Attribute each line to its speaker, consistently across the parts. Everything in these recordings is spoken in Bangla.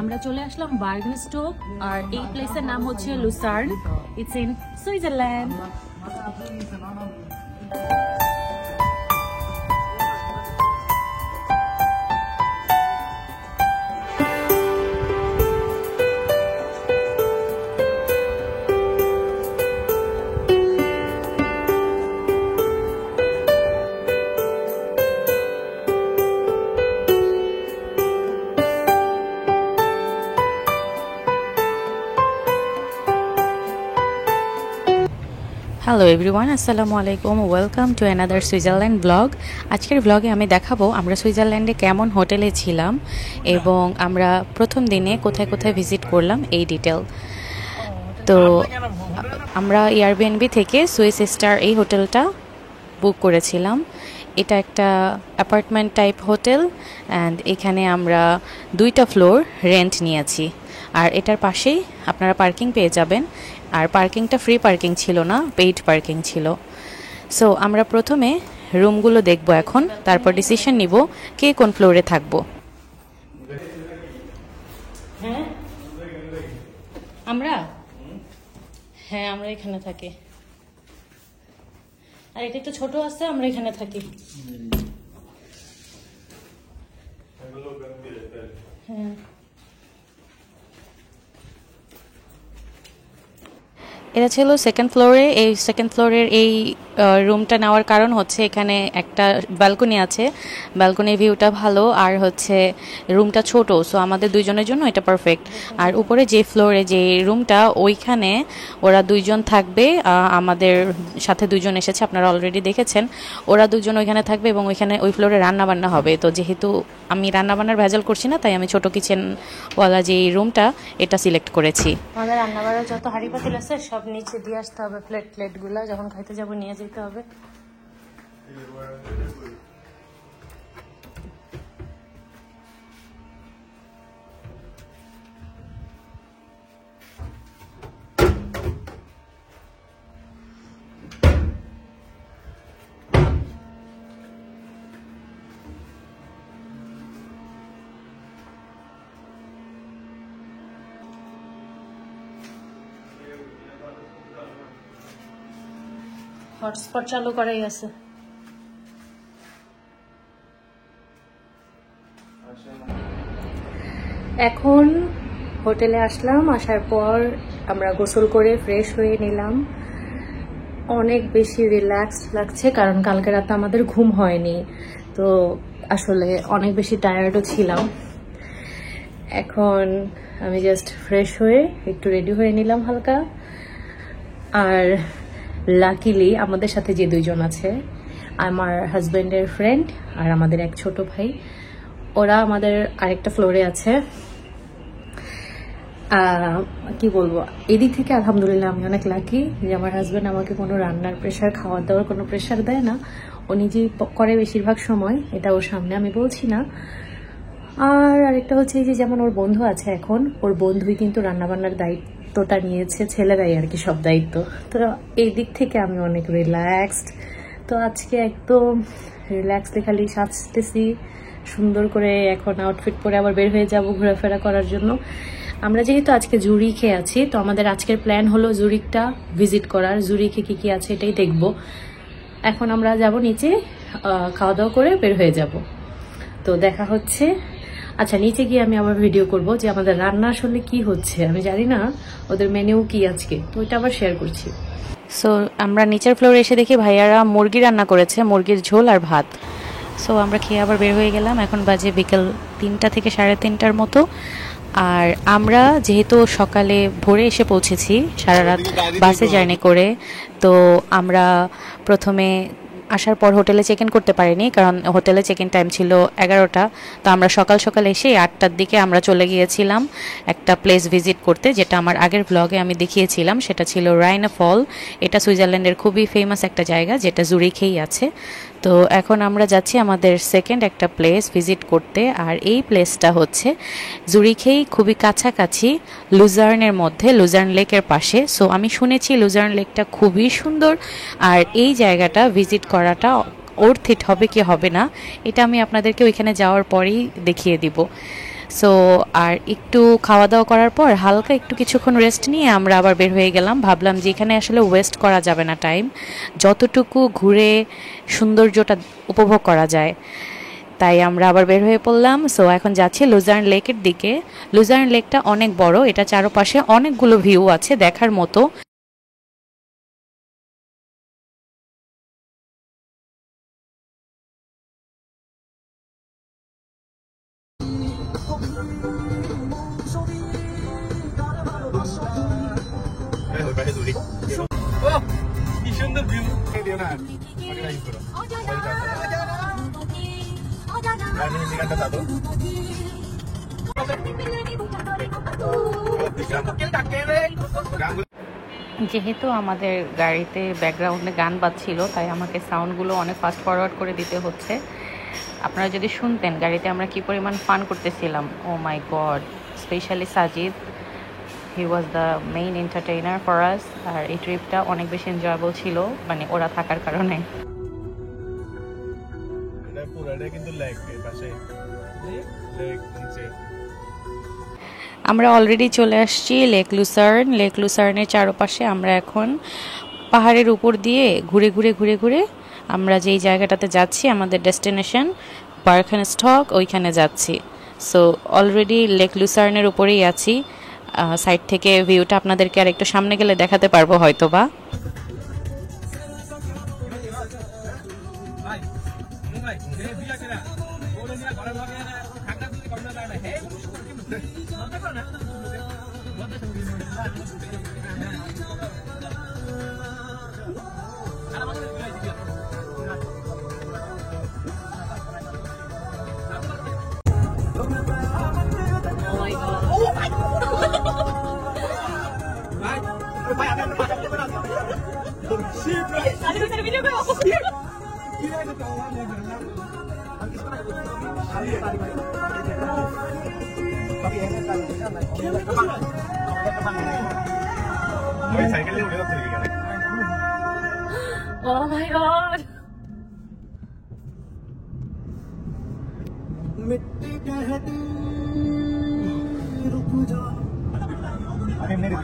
Speaker 1: আমরা চলে আসলাম বার্গেনস্টোক আর এই প্লেসের নাম হচ্ছে Lucerne. It's in Switzerland. Hello everyone, আসসালামু আলাইকুম। Welcome to another Switzerland blog. আজকের ব্লগে আমি দেখাবো আমরা সুইজারল্যান্ডে কেমন হোটেলে ছিলাম এবং আমরা প্রথম দিনে কোথায় কোথায় ভিজিট করলাম এই ডিটেল। তো আমরা এয়ারবিএনবি থেকে সুইস স্টার এই হোটেলটা বুক করেছিলাম। এটা একটা অ্যাপার্টমেন্ট টাইপ হোটেল অ্যান্ড এখানে আমরা 2টা ফ্লোর রেন্ট নিয়েছি। আর এটার পাশেই আপনারা পার্কিং পেয়ে যাবেন। আর পার্কিংটা ফ্রি পার্কিং ছিল না, পেইড পার্কিং ছিল। সো আমরা প্রথমে রুমগুলো দেখব এখন, তারপর ডিসিশন নিব কে কোন ফ্লোরে থাকবো। হ্যাঁ আমরা এখানে থাকি। আর এটা একটু ছোট আছে, আমরা এখানে থাকি। হ্যাঁ, এটা ছিল সেকেন্ড ফ্লোরে। এই সেকেন্ড ফ্লোরের এই রুমটা নেওয়ার কারণ হচ্ছে এখানে একটা ব্যালকনি আছে, ব্যালকনির ভিউটা ভালো, আর হচ্ছে রুমটা ছোট, সো আমাদের দুইজনের জন্য এটা পারফেক্ট। আর উপরে যে ফ্লোরে যে রুমটা, ওইখানে ওরা 2জন থাকবে। আমাদের সাথে 2জন এসেছে, আপনারা অলরেডি দেখেছেন। ওরা 2জন ওইখানে থাকবে এবং ওই ফ্লোরে রান্নাবান্না হবে। তো যেহেতু আমি রান্নাবান্নার ভেজাল করছি না, তাই আমি ছোট কিচেনওয়ালা যে রুমটা এটা সিলেক্ট করেছি। আমাদের রান্নাবান্নার যত হাঁড়ি পাতিল আছে সব নিচে দিয়ে আসতে হবে। প্লেটগুলা যখন খাইতে যাব নিয়ে যেতে হবে। হটস্পট চালু করাই আছে। এখন হোটেলে আসলাম। আসার পর আমরা গোসল করে ফ্রেশ হয়ে নিলাম। অনেক বেশি রিল্যাক্স লাগছে, কারণ কালকে রাতে আমাদের ঘুম হয়নি, তো আসলে অনেক বেশি টায়ার্ডও ছিলাম। এখন আমি জাস্ট ফ্রেশ হয়ে একটু রেডি হয়ে নিলাম হালকা। আর লাকিলি আমাদের সাথে যে 2জন আছে, আমার হাজব্যান্ডের ফ্রেন্ড আর আমাদের এক ছোট ভাই, ওরা আমাদের আরেকটা ফ্লোরে আছে। কি বলবো, এদিক থেকে আলহামদুলিল্লাহ আমি অনেক লাকি যে আমার হাজব্যান্ড আমাকে কোনো রান্নার প্রেশার, খাওয়া দাওয়ার কোনো প্রেশার দেয় না। ও নিজেই করে বেশিরভাগ সময়, এটা ওর সামনে আমি বলছি না। আর আরেকটা হচ্ছে যে যেমন ওর বন্ধু আছে, এখন ওর বন্ধুই কিন্তু রান্নাবান্নার দায়িত্বটা নিয়েছে, ছেলেরাই আর কি সব দায়িত্ব। তো এই দিক থেকে আমি অনেক রিল্যাক্সড। তো আজকে একদম রিল্যাক্সলি খালি সাজতেছি সুন্দর করে। এখন আউটফিট পরে আবার বের হয়ে যাব ঘোরাফেরা করার জন্য। আমরা যেহেতু আজকে জুরিখে আছি, তো আমাদের আজকের প্ল্যান হলো জুরিকটা ভিজিট করার। জুরিখে কি কি আছে এটাই দেখব। এখন আমরা যাব নিচে, খাওয়া দাওয়া করে বের হয়ে যাব। তো দেখা হচ্ছে। আচ্ছা, নিচে গিয়ে আমি আবার ভিডিও করব যে আমাদের রান্না আসলে কি হচ্ছে। আমি জানি না ওদের মেনু কি আজকে, তো ওইটা আবার শেয়ার করছি। সো আমরা নিচের ফ্লোরে এসে দেখি ভাইয়ারা মুরগি রান্না করেছে, মুরগির ঝোল আর ভাত। সো আমরা খেয়ে আবার বের হয়ে গেলাম। এখন বাজে বিকেল 3টা থেকে 3:30টার মতো। আর আমরা যেহেতু সকালে ভোরে এসে পৌঁছেছি সারা রাত বাসে জার্নি করে, তো আমরা প্রথমে আসার পর হোটেলে চেক ইন করতে পারিনি, কারণ হোটেলে চেক ইন টাইম ছিল 11টা। তো আমরা সকাল সকাল এসে 8টার দিকে আমরা চলে গিয়েছিলাম একটা প্লেস ভিজিট করতে, যেটা আমার আগের ব্লগে আমি দেখিয়েছিলাম। সেটা ছিল রাইনা ফল। এটা সুইজারল্যান্ডের খুবই ফেমাস একটা জায়গা, যেটা জুরিখেই আছে। তো এখন আমরা যাচ্ছি আমাদের সেকেন্ড একটা প্লেস ভিজিট করতে। আর এই প্লেসটা হচ্ছে জুরিখেই খুবই কাছাকাছি, লুজার্নের মধ্যে, লুজার্ন লেকের পাশে। সো আমি শুনেছি লুজার্ন লেকটা খুবই সুন্দর। আর এই জায়গাটা ভিজিট করাটা ওর্থ ইট হবে কি হবে না, এটা আমি আপনাদেরকে ওইখানে যাওয়ার পরেই দেখিয়ে দিব। সো আর একটু খাওয়া দাওয়া করার পর হালকা একটু কিছুক্ষণ রেস্ট নিয়ে আমরা আবার বের হয়ে গেলাম। ভাবলাম যে এখানে আসলে ওয়েস্ট করা যাবে না টাইম, যতটুকু ঘুরে সৌন্দর্যটা উপভোগ করা যায়। তাই আমরা আবার বের হয়ে পড়লাম। সো এখন যাচ্ছি লুজার্ন লেকের দিকে। লুজার্ন লেকটা অনেক বড়, এটা চারপাশে অনেকগুলো ভিউ আছে দেখার মতো। যেহেতু আমাদের গাড়িতে ব্যাকগ্রাউন্ডে গান বাজছিল, তাই আমাকে সাউন্ডগুলো অনেক ফাস্ট ফরওয়ার্ড করে দিতে হচ্ছে। আপনারা যদি শুনতেন গাড়িতে আমরা কি পরিমাণ ফান করতেছিলাম, oh my god, specially Sajid, he was the main entertainer for us. আর এই ট্রিপটা অনেক বেশি এনজয়েবল ছিল, মানে ওরা থাকার কারণে। আমরা অলরেডি চলে আসছি লেক লুসার্ন। লেক লুসার্নের চারপাশে আমরা এখন পাহাড়ের উপর দিয়ে ঘুরে ঘুরে আমরা যেই জায়গাটাতে যাচ্ছি, আমাদের ডেস্টিনেশন বার্কেনস্টক, ওইখানে যাচ্ছি। সো অলরেডি লেক লুসার্নের উপরেই আছি। সাইড থেকে ভিউটা আপনাদেরকে আর একটু সামনে গেলে দেখাতে পারবো হয়তো বা। Oh my god. मेरे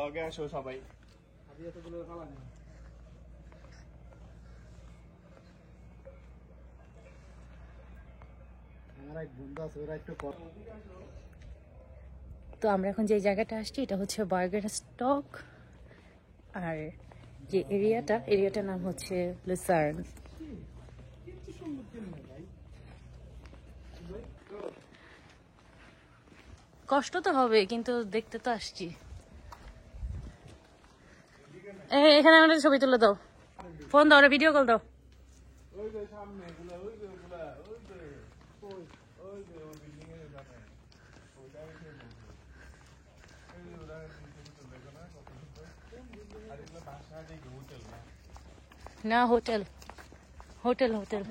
Speaker 2: ব্লগে আসো সবাই।
Speaker 1: তো আমরা এখন যে জায়গাটা আসছি এটা হচ্ছে বার্গার স্টক, আর যে এরিয়াটার নাম হচ্ছে লুসার্ন। কষ্ট তো হবে, কিন্তু দেখতে তো আসছি। এখানে আমাদের ছবি তুলে দাও, ফোন দাও, ভিডিও কল দাও। না, হোটেল হোটেল হোটেল।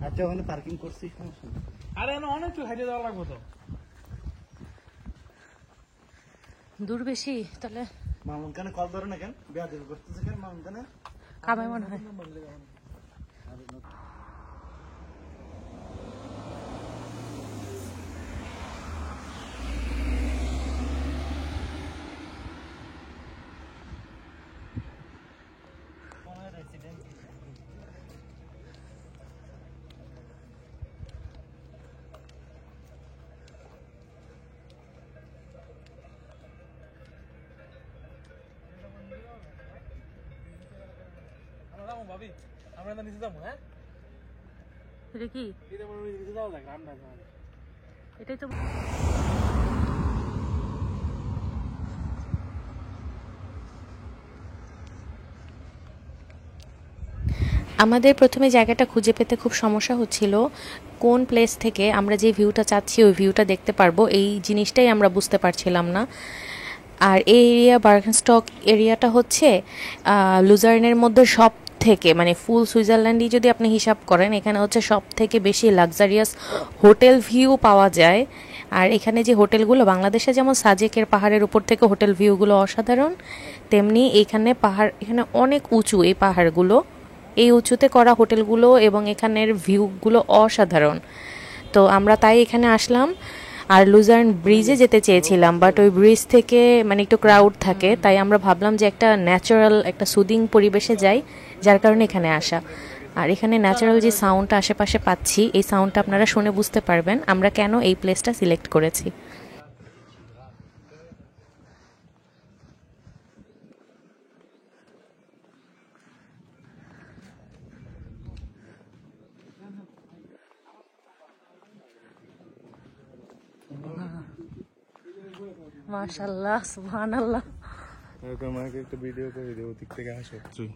Speaker 3: আচ্ছা ওখানে পার্কিং করছি,
Speaker 2: আরে অনেক তো হাইটে যাওয়া লাগবে তো।
Speaker 1: দূর বেশি তাহলে
Speaker 3: মামুন খানে কল ধরে না কেন, বিয়া দেবে করতেছে কেন মামুন খানে?
Speaker 1: কামাই মনে হয়।
Speaker 2: ভাবি আমরা নিচে যাবো। হ্যাঁ,
Speaker 1: এটা কি?
Speaker 2: নিচে যাওয়া যায়, গ্রামটা
Speaker 1: এটাই তো। আমাদের প্রথমে জায়গাটা খুঁজে পেতে খুব সমস্যা হচ্ছিল, কোন প্লেস থেকে আমরা যে ভিউটা চাচ্ছি ওই ভিউটা দেখতে পারবো, এই জিনিসটাই আমরা বুঝতে পারছিলাম না। আর এই এরিয়া বার্গেনস্টক এরিয়াটা হচ্ছে লুজার্নের মধ্যে সব থেকে, মানে ফুল সুইজারল্যান্ডই যদি আপনি হিসাব করেন, এখানে হচ্ছে সব থেকে বেশি লাক্সারিয়াস হোটেল ভিউ পাওয়া যায়। আর এখানে যে হোটেলগুলো, বাংলাদেশে যেমন সাজেকের পাহাড়ের উপর থেকে হোটেল ভিউগুলো অসাধারণ, তেমনি এখানে এখানে অনেক উঁচু এই পাহাড়গুলো, এই উঁচুতে করা হোটেলগুলো এবং এখানের ভিউগুলো অসাধারণ। তো আমরা তাই এখানে আসলাম। আর লুজার্ন ব্রিজে যেতে চেয়েছিলাম, বাট ওই ব্রিজ থেকে মানে একটু ক্রাউড থাকে, তাই আমরা ভাবলাম যে একটা ন্যাচারাল, একটা সুদিং পরিবেশে যাই, যার কারণে এখানে আসা। আর এখানে ন্যাচারাল যে সাউন্ডটা আশেপাশে পাচ্ছি, এই সাউন্ডটা আপনারা শুনে বুঝতে পারবেন আমরা কেন এই প্লেসটা সিলেক্ট করেছি। মাশাআল্লাহ, সুবহানাল্লাহ।
Speaker 2: তোমাকে একটা ভিডিও করে দেবো, দিক থেকে আসো তুই।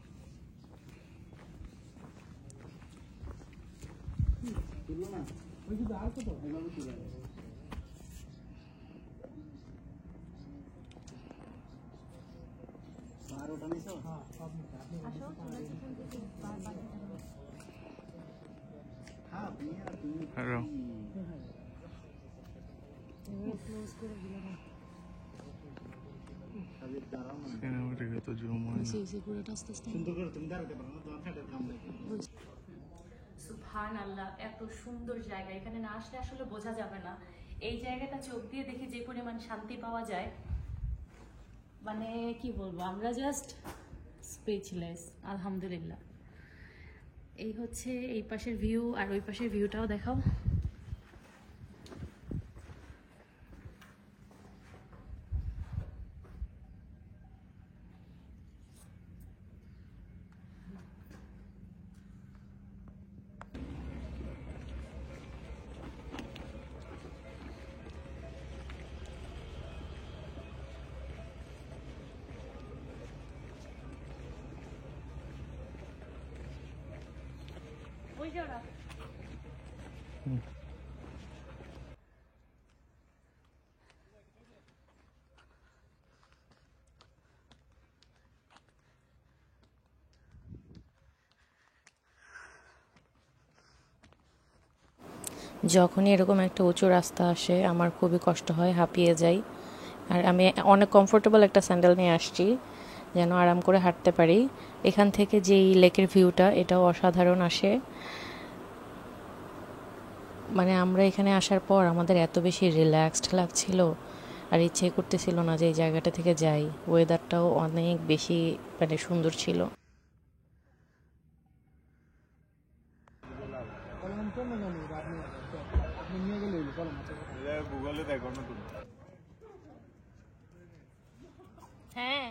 Speaker 1: সুবহানাল্লাহ, এত সুন্দর জায়গা, এখানে না আসলে আসলে বোঝা যাবে না। এই জায়গাটা চোখ দিয়ে দেখে যে পরিমাণ শান্তি পাওয়া যায়, মানে কি বলবো, আমরা জাস্ট স্পিচলেস। আলহামদুলিল্লাহ। এই হচ্ছে এই পাশের ভিউ, আর ওই পাশের ভিউটাও দেখাও। ওই যে ওরা যখনই এরকম একটা উঁচু রাস্তা আসে আমার খুবই কষ্ট হয়, হাঁপিয়ে যাই। আর আমি অনেক কমফোর্টেবল একটা স্যান্ডেল নিয়ে আসছি, যেন আরাম করে হাঁটতে পারি। এখান থেকে যেই লেকের ভিউটা, এটাও অসাধারণ আসে। মানে আমরা এখানে আসার পর আমাদের এত বেশি রিল্যাক্সড লাগছিল, আর ইচ্ছে করতেছিল না যে এই জায়গাটা থেকে যাই। ওয়েদারটাও অনেক বেশি মানে সুন্দর ছিল।
Speaker 2: গুগলে দেখো না তুমি।
Speaker 1: হ্যাঁ,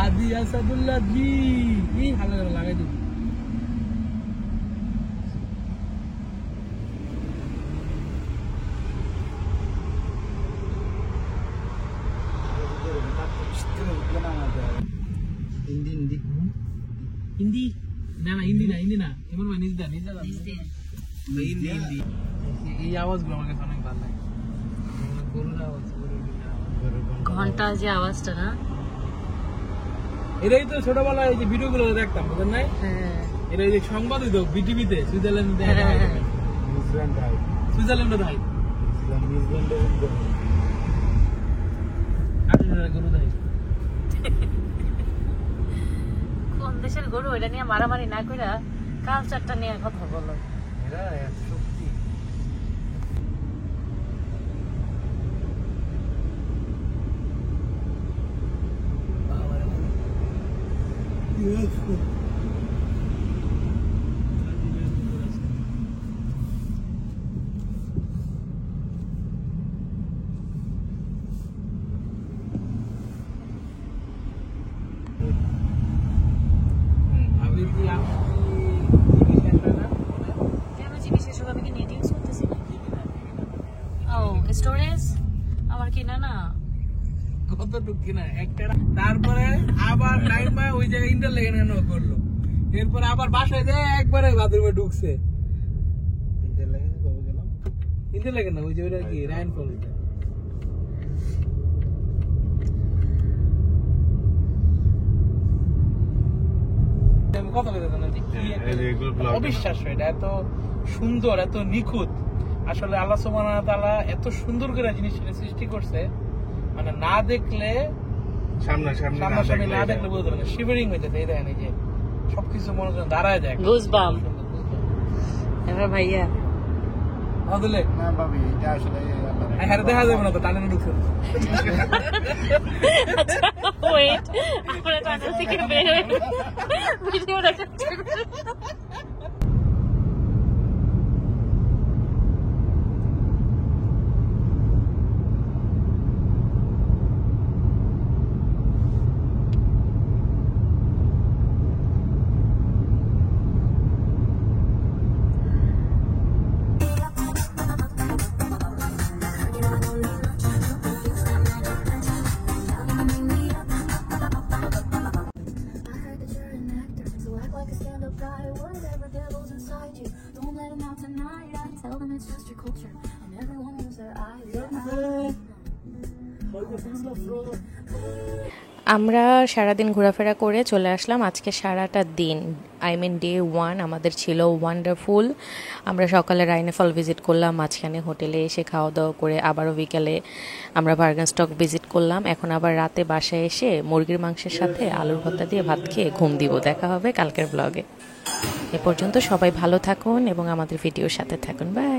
Speaker 4: আদি আসাদুল্লাহ জি এই হালা লাগাই দিবি। হিন্দি না না হিন্দি না হিন্দি না এমন মানে নিজদা হিন্দি হিন্দি এই আওয়াজগুলো আমার কাছে অনেক ভালো লাগে। গরুর আওয়াজ
Speaker 1: ঘন্টা যে আওয়াজটা না,
Speaker 4: এটাই তো ছোটবেলায় এই যে ভিডিওগুলো দেখতাম বুঝলেন নাই,
Speaker 1: হ্যাঁ
Speaker 4: এটা এই যে সংবাদ হইতো বিটিভিতে সুইজারল্যান্ডে
Speaker 2: নিউজিল্যান্ড হাই
Speaker 4: সুইজারল্যান্ডে ভাই
Speaker 2: নিউজিল্যান্ডের
Speaker 4: গরু দেয়।
Speaker 1: কোন দেশের গরু এটা নিয়ে মারামারি না কইরা কালচারটা নিয়ে কথা বলো।
Speaker 2: এরা এত শক্তি।
Speaker 1: কেন জিবি শেষ হবে? আমি কি নেট ইউজ করতেছি না? ও স্টোরেজ আমার কিনা না।
Speaker 4: কতটুক কিনা একটা, তারপরে আবার নাইমা ওই জায়গায় ইন্টার লেগে নেওয়া করলো, এরপর আবার বাসায় যায় একবারে বাথরুমে ঢুকছে। ইন্টার লেগে না ওই যে ওইটা কি রায়ন ফল কথা বলতে না অবিশ্বাস্য, এটা এত সুন্দর এত নিখুঁত। আসলে আল্লাহ সুবহানাহু ওয়া তাআলা এত সুন্দর করে জিনিসটা সৃষ্টি করছে, মানে না দেখলে সামনাসামনি না দেখলে বুঝতে পারবে না। শিভারিং হয়ে যেতে, এই দেখেন এই যে সবকিছু মনে করেন দাঁড়ায় যায়।
Speaker 1: গুজবাম্প। এবার ভাইয়া
Speaker 4: বদলে
Speaker 2: না ভাবি, এটা আসলে
Speaker 4: হ্যাঁ দেখা যাবে না তো, টানে ঢুকছে।
Speaker 1: ওয়েট, আমরা টানেল থেকে বের হয়ে ভিডিওটা ক্যাপচার করি। আমরা সারাদিন ঘোরাফেরা করে চলে আসলাম। আজকে সারাটা দিন, ডে 1 আমাদের ছিল ওয়ান্ডারফুল। আমরা সকালে রাইনেফল ভিজিট করলাম, মাঝখানে হোটেলে এসে খাওয়া দাওয়া করে আবারও বিকালে আমরা বার্গানস্টক ভিজিট করলাম। এখন আবার রাতে বাসায় এসে মুরগির মাংসের সাথে আলুর ভর্তা দিয়ে ভাত খেয়ে ঘুম দিব। দেখা হবে কালকের ব্লগে। এ পর্যন্ত সবাই ভালো থাকুন এবং আমাদের ভিডিওর সাথে থাকুন। বাই।